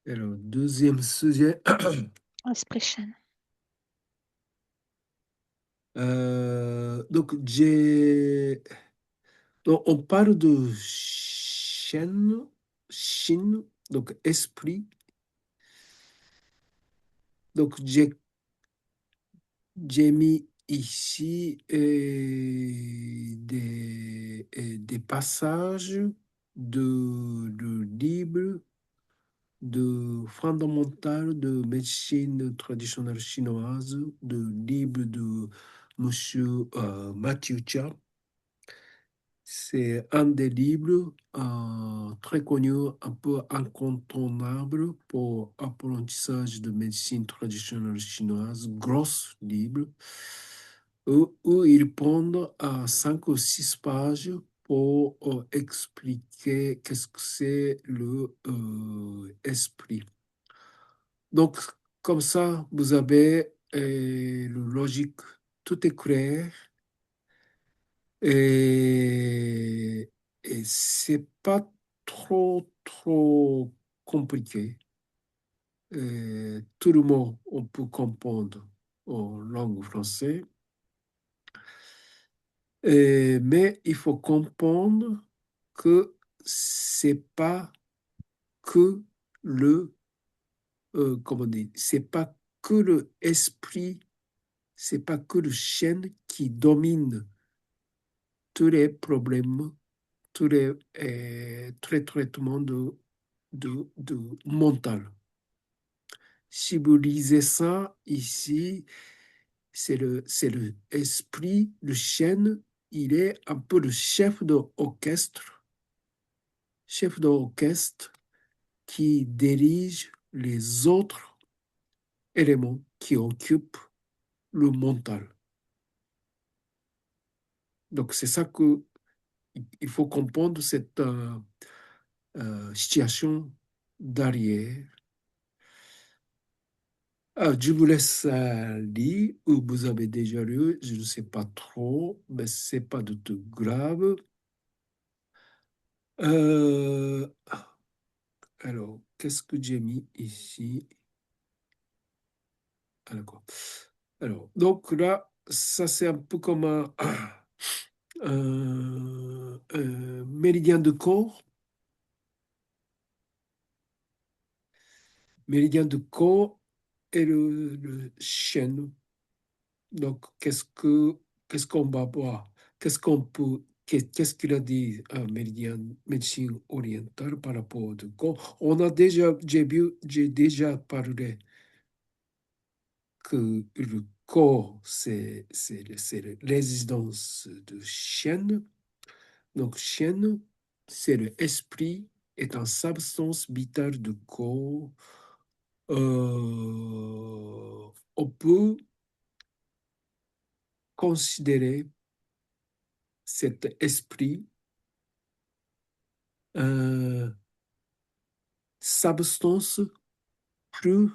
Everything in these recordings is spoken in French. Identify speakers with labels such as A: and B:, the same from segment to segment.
A: Alors, deuxième sujet.
B: Sprechen.
A: Donc, on parle de Chine, donc esprit. Donc, j'ai mis ici des passages de livres de fondamental de médecine traditionnelle chinoise, de livres de Monsieur Matthew Chia. C'est un des livres très connu, un peu incontournable pour apprentissage de médecine traditionnelle chinoise, gros livre, où il prend à 5 ou 6 pages pour expliquer qu'est-ce que c'est le esprit. Donc, comme ça, vous avez le logique, tout est clair. Et c'est pas trop compliqué. Tout le monde, on peut comprendre en langue française. Mais il faut comprendre que c'est pas que le, comment dire, c'est pas que le esprit, c'est pas que le chêne qui domine tous les problèmes, tous les traitements de mental. Si vous lisez ça ici, c'est le esprit, le chêne, il est un peu le chef d'orchestre qui dirige les autres éléments qui occupent le mental. Donc c'est ça que il faut comprendre cette situation derrière. Je vous laisse lire, ou vous avez déjà lu, je ne sais pas trop, mais c'est pas de tout grave. Euh, alors, qu'est-ce que j'ai mis ici? Ah, d'accord. Alors, donc là, ça c'est un peu comme un méridien de corps. Méridien de corps et le chêne. Donc, qu'est-ce qu'on va voir? Qu'est-ce qu'il a dit méridien, médecine orientale par rapport au corps? J'ai déjà parlé que le corps, c'est la résidence de chêne. Donc, chêne, c'est l'esprit, est une substance vitale du corps. On peut considérer cet esprit substance plus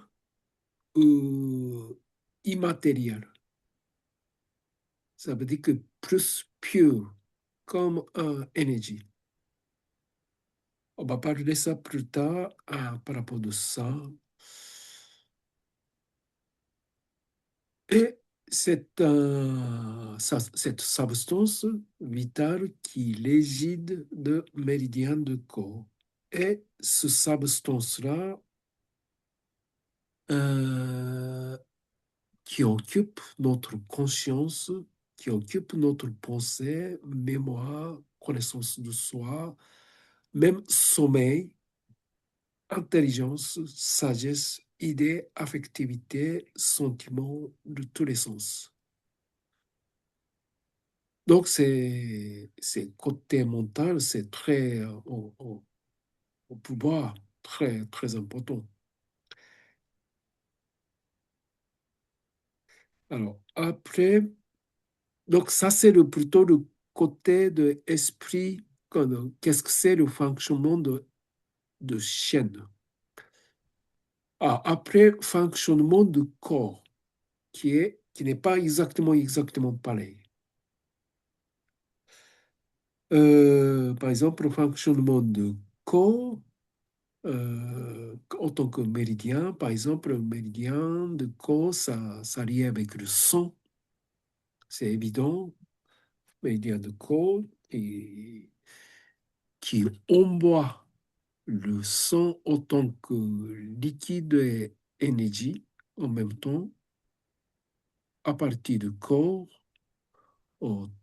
A: immatérielle. Ça veut dire que plus pure, comme un énergie. On va parler de ça plus tard par rapport de ça. Et cette substance vitale qui réside de méridien de corps. Et ce substance-là, euh, qui occupe notre conscience, qui occupe notre pensée, mémoire, connaissance de soi, même sommeil, intelligence, sagesse, idée, affectivité, sentiments de tous les sens. Donc, c'est côté mental, c'est très, au pouvoir, très important. Alors, après, donc ça, c'est plutôt le côté de esprit. Qu'est-ce que c'est le fonctionnement de chaîne? Après, fonctionnement du corps, qui n'est pas exactement pareil. Par exemple, le fonctionnement du corps, en tant que méridien. Par exemple, le méridien de Ko, ça lie avec le son, c'est évident. Méridien de Ko qui envoie le son en tant que liquide et énergie en même temps à partir du corps,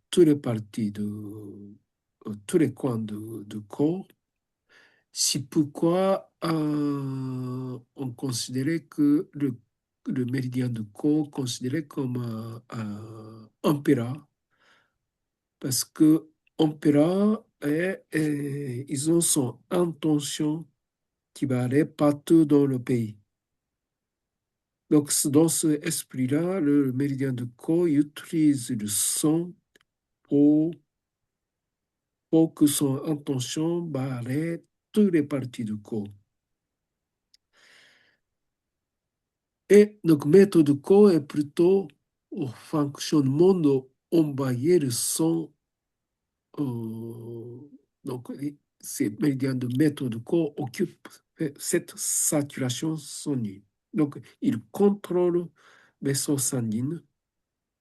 A: toutes les parties tous les coins de corps. C'est pourquoi on considérait que le méridien de corps considéré comme un opéra, parce que opéra ils ont son intention qui va aller partout dans le pays. Donc, dans ce esprit-là, le méridien de corps utilise le son pour, pour que son intention va aller toutes les parties du corps. Et donc, méthode corps est plutôt au fonctionnement d'envoyer le son. Donc, ces méridiens de méthode corps occupent cette saturation sonique. Donc, il contrôle le vaisseau sanguin,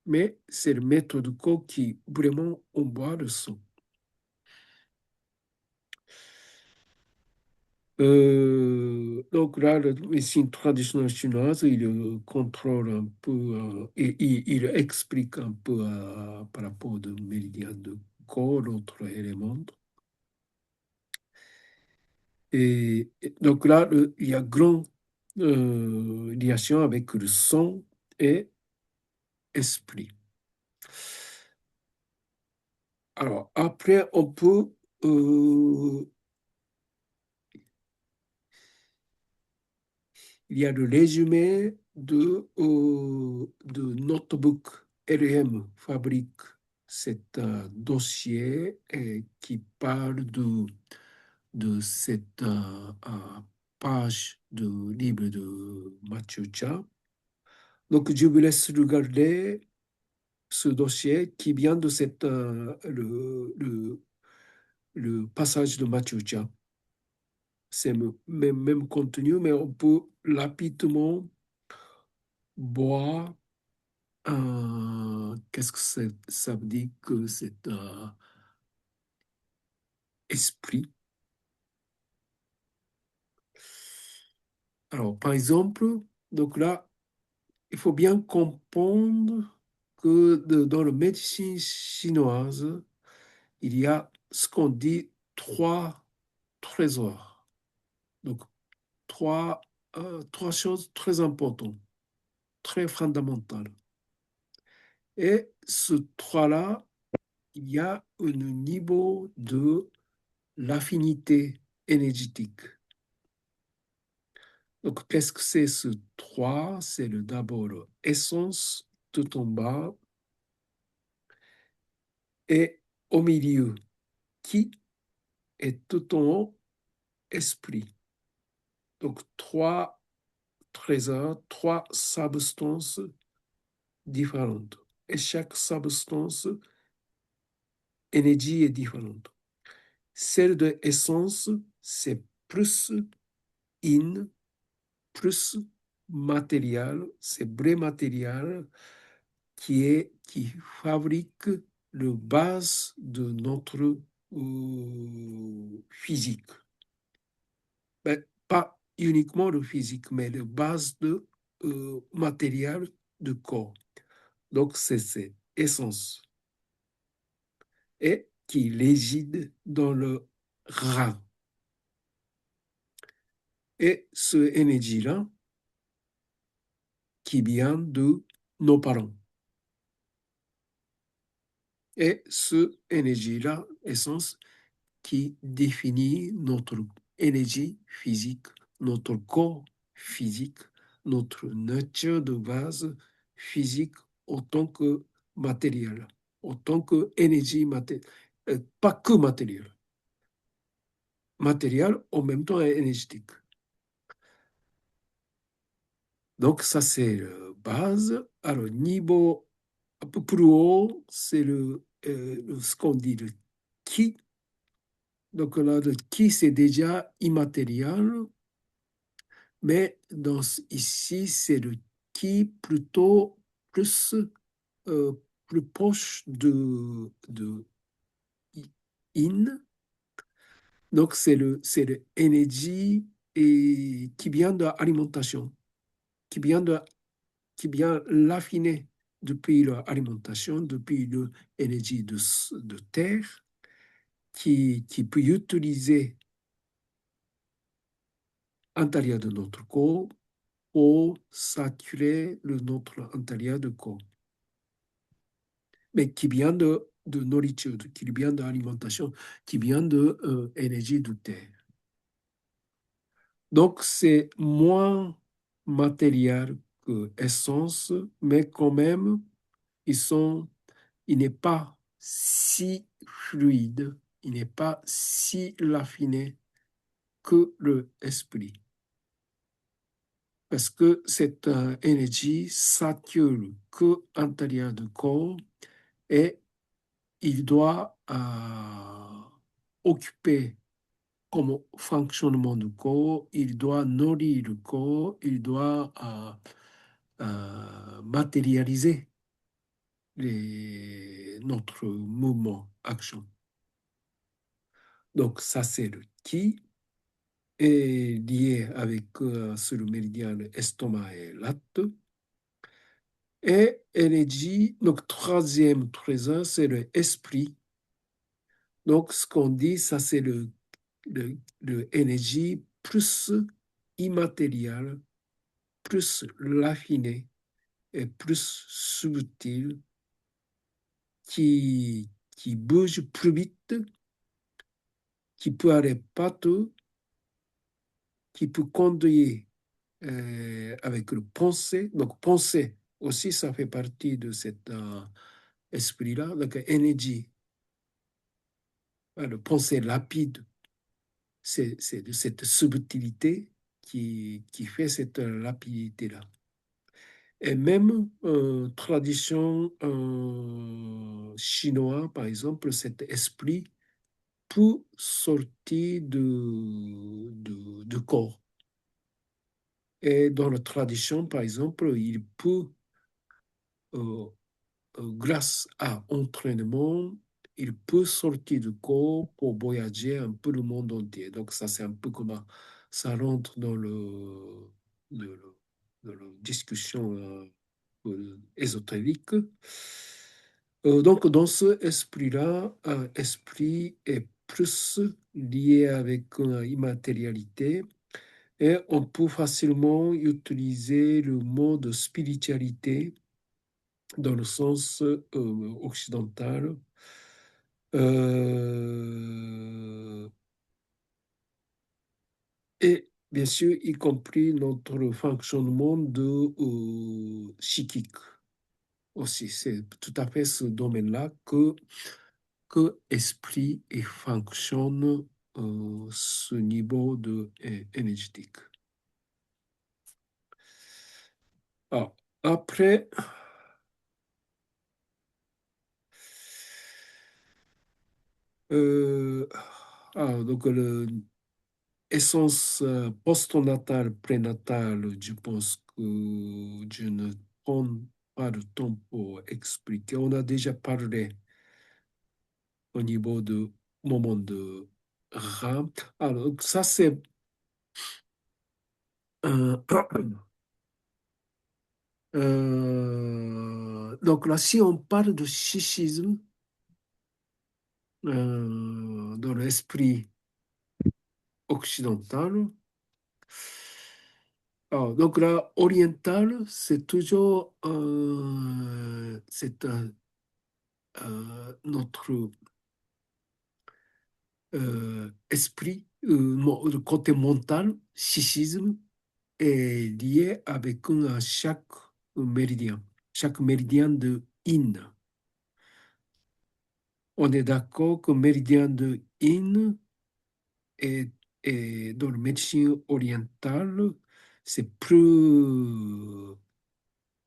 A: mais c'est le méthode corps qui vraiment envoie le son. Donc là, la médecine traditionnelle chinoise, il contrôle un peu, et il explique un peu par rapport au méridien de corps, l'autre élément. Et donc là, il y a grande relation avec le son et esprit. Alors, après, on peut il y a le résumé de Notebook RM fabrique cet dossier qui parle de cette page de livre de Mathieu Cha. Donc, je vous laisse regarder ce dossier qui vient de le passage de Mathieu Cha. C'est le même contenu, mais on peut rapidement voir qu'est-ce que ça veut dire que c'est esprit. Alors, par exemple, donc là, il faut bien comprendre que dans la médecine chinoise, il y a ce qu'on dit trois trésors. Donc, trois choses très importantes, très fondamentales. Et ce trois-là, il y a un niveau de l'affinité énergétique. Donc, qu'est-ce que c'est ce trois? C'est d'abord essence tout en bas et au milieu qui est tout en haut esprit. Donc, trois trésors, trois substances différentes. Et chaque substance, énergie est différente. Celle de essence, c'est plus in, plus matériel, c'est vrai matériel qui fabrique le base de notre physique. Ben, pas uniquement le physique, mais le base de matériel de corps. Donc, c'est essence. Et qui réside dans le rein. Et ce énergie-là, qui vient de nos parents. Et ce énergie-là, essence, qui définit notre énergie physique, notre corps physique, notre nature de base physique autant que matériel, autant que énergie matérielle, pas que matériel, matériel en même temps énergétique. Donc ça c'est base. Alors niveau un peu plus haut, c'est ce qu'on dit le ki. Donc là, le qui, c'est déjà immatériel, mais ici, c'est le qui plutôt plus, euh, plus proche de in. Donc, c'est le énergie et qui vient de l'alimentation, qui vient de, qui vient l'affiner depuis l'alimentation, depuis l'énergie de terre, qui peut utiliser à l'intérieur de notre corps pour saturer notre intérieur de corps, mais qui vient de nourriture, qui vient de l'alimentation, qui vient de énergie de terre. Donc, c'est moins matériel que essence, mais quand même, il n'est pas si fluide, il n'est pas si raffiné que l'esprit. Parce que cette énergie sature que l'intérieur du corps et il doit occuper comme fonctionnement du corps, il doit nourrir le corps, il doit matérialiser notre mouvement, action. Donc ça, c'est le qui est lié avec sur le méridien estomac et latte. Et énergie, donc troisième trésor, c'est le esprit. Donc ce qu'on dit, ça c'est le énergie plus immatérielle, plus raffinée et plus subtile, qui bouge plus vite, qui peut aller partout, qui peut conduire avec le pensée. Donc, pensée aussi, ça fait partie de cet esprit-là. Donc, énergie, le pensée rapide, c'est de cette subtilité qui fait cette rapidité-là. Et même tradition chinoise, par exemple, cet esprit peut sortir de corps. Et dans la tradition, par exemple, il peut euh, grâce à entraînement, il peut sortir du corps pour voyager un peu le monde entier. Donc ça, c'est un peu comment ça rentre dans dans la discussion ésotérique. Donc dans ce esprit-là, un esprit est plus lié avec une immatérialité et on peut facilement utiliser le mot de spiritualité dans le sens occidental. Euh, et bien sûr, y compris notre fonctionnement de psychique aussi. C'est tout à fait ce domaine-là que esprit et fonctionne ce niveau de énergétique. Alors, après, euh, donc essence postnatale, prénatale, je pense que je ne prends pas de temps pour expliquer. On a déjà parlé au niveau de moment de RAM. Alors, ça, c'est un. Donc là, si on parle de schisme dans l'esprit occidental, donc là, oriental, c'est toujours notre esprit, le côté mental, psychisme, est lié avec chaque méridien, chaque méridien de Yin. On est d'accord que le méridien de Yin est dans la médecine orientale, c'est plus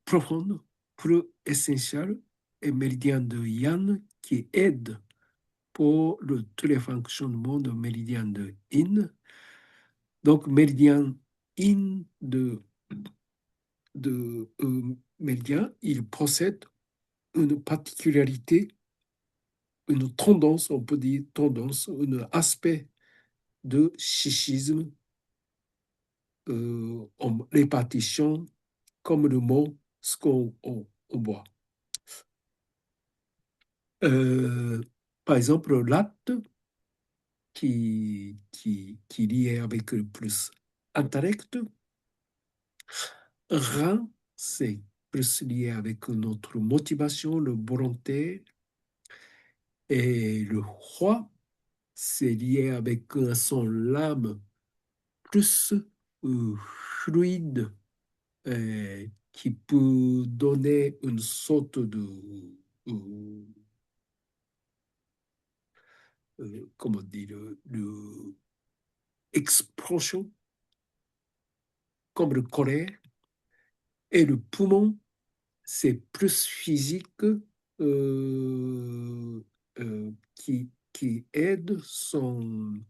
A: profond, plus essentiel, et méridien de Yang qui aide pour tous les fonctionnements de méridien de Yin. Donc, méridien Yin de méridien, il possède une particularité, une tendance, on peut dire tendance, un aspect de schisme, en répartition, comme le mot, ce qu'on voit. Par exemple, l'acte qui est lié avec le plus intellect, rang, c'est plus lié avec notre motivation, le volonté, et le roi, c'est lié avec son âme plus fluide, qui peut donner une sorte de, euh, comment dire, expression, comme le colère, et le poumon, c'est plus physique, qui aide son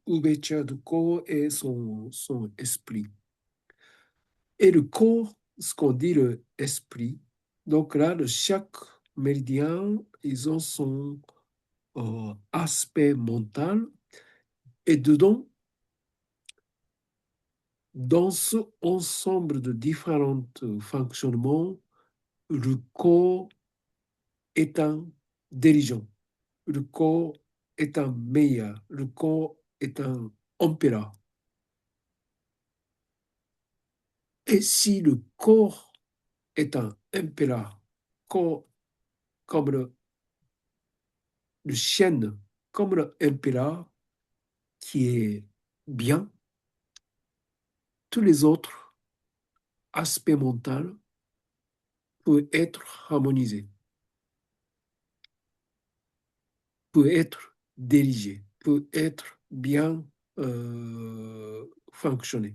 A: ouverture de corps et son esprit. Et le corps, ce qu'on dit le esprit, donc là, chaque méridien, ils ont son aspect mental, et dedans, dans ce ensemble de différents fonctionnements, le corps est un dirigeant, le corps est un meilleur, le corps est un empereur. Et si le corps est un empereur, comme le chêne, comme le empereur qui est bien, tous les autres aspects mentaux peuvent être harmonisés, peuvent être dirigés, peuvent être bien fonctionner.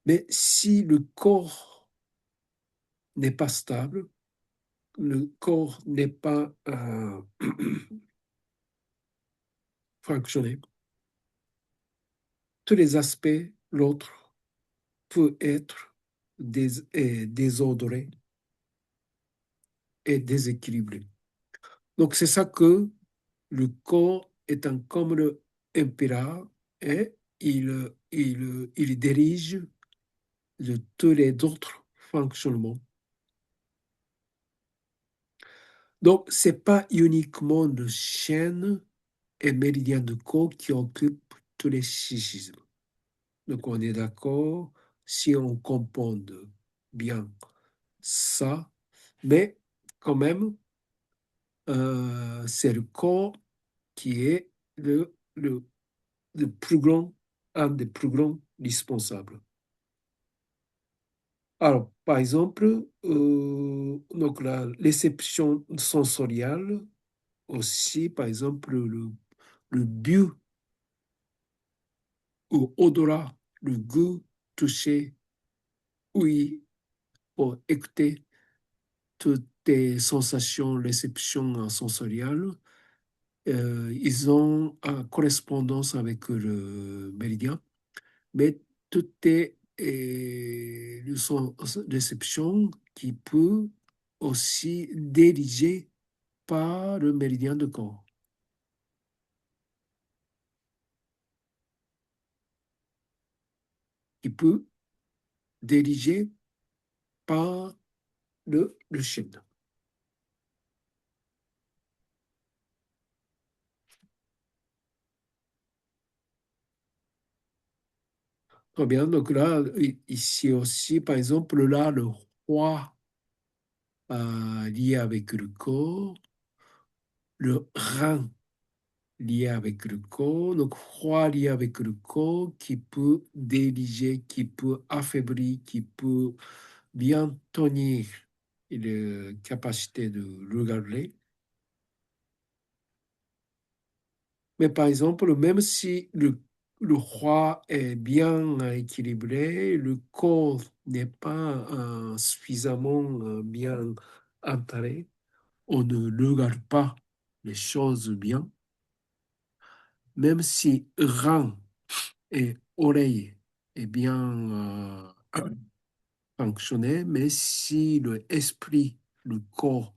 A: Mais si le corps n'est pas stable, le corps n'est pas fonctionné, tous les aspects, l'autre peut être désordonné et déséquilibré. Donc c'est ça que le corps est un comme le empereur, et il dirige de tous les autres fonctionnements. Donc, ce n'est pas uniquement le chêne et méridien de corps qui occupent tous les schismes. Donc, on est d'accord si on comprend bien ça, mais quand même, c'est le corps qui est le plus grand, un des plus grands indispensables. Alors, par exemple, donc la réception sensorielle aussi, par exemple, le goût ou odorat, le goût, toucher, ouïe, pour écouter toutes les sensations, réceptions sensorielles, ils ont une correspondance avec le méridien, mais tout est une réception qui peut aussi diriger par le méridien de corps, qui peut diriger par le chêne. Très bien, donc là, ici aussi, par exemple, là, le roi lié avec le corps, le rein lié avec le corps, donc roi lié avec le corps qui peut diriger, qui peut affaiblir, qui peut bien tenir la capacité de regarder. Mais par exemple, même si le roi est bien équilibré, le corps n'est pas suffisamment bien entré, on ne regarde pas les choses bien, même si rein et oreille est bien fonctionné, mais si le esprit, le corps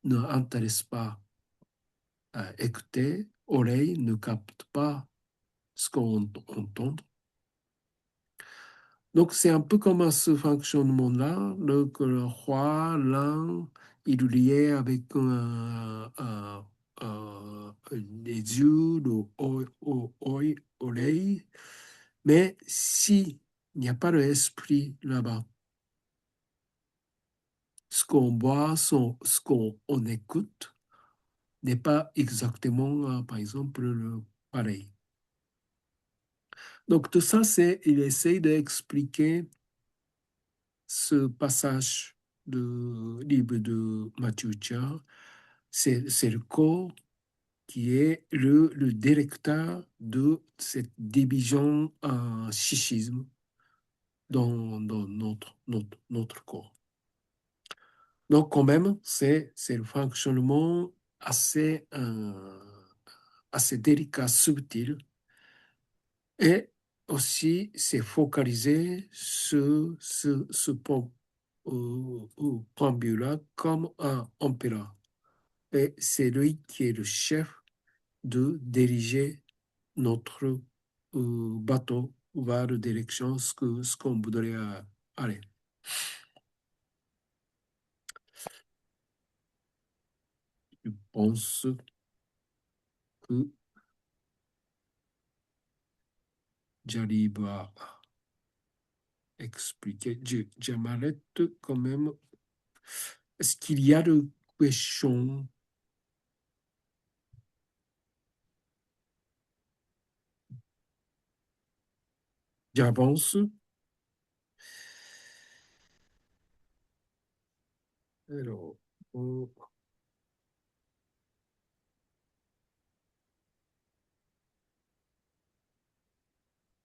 A: ne intéresse pas à écouter, oreille ne capte pas ce qu'on entend. Donc, c'est un peu comme à ce fonctionnement-là, que le roi, l'un, il est lié avec les yeux, l'oreille, mais s'il n'y a pas d'esprit là-bas, ce qu'on voit, ce qu'on on écoute, n'est pas exactement, par exemple, le pareil. Donc, tout ça, c'est, il essaye d'expliquer ce passage de livre de Mathieu Chia. C'est le corps qui est le directeur de cette division schisme dans notre corps. Donc, quand même, c'est le fonctionnement assez délicat, subtil, et aussi c'est focalisé sur ce point de vue-là comme un empereur. Et c'est lui qui est le chef de diriger notre bateau vers la direction ce qu'on voudrait aller. Je pense que j'arrive à expliquer. Je m'arrête quand même. Est-ce qu'il y a des questions? J'avance. Alors,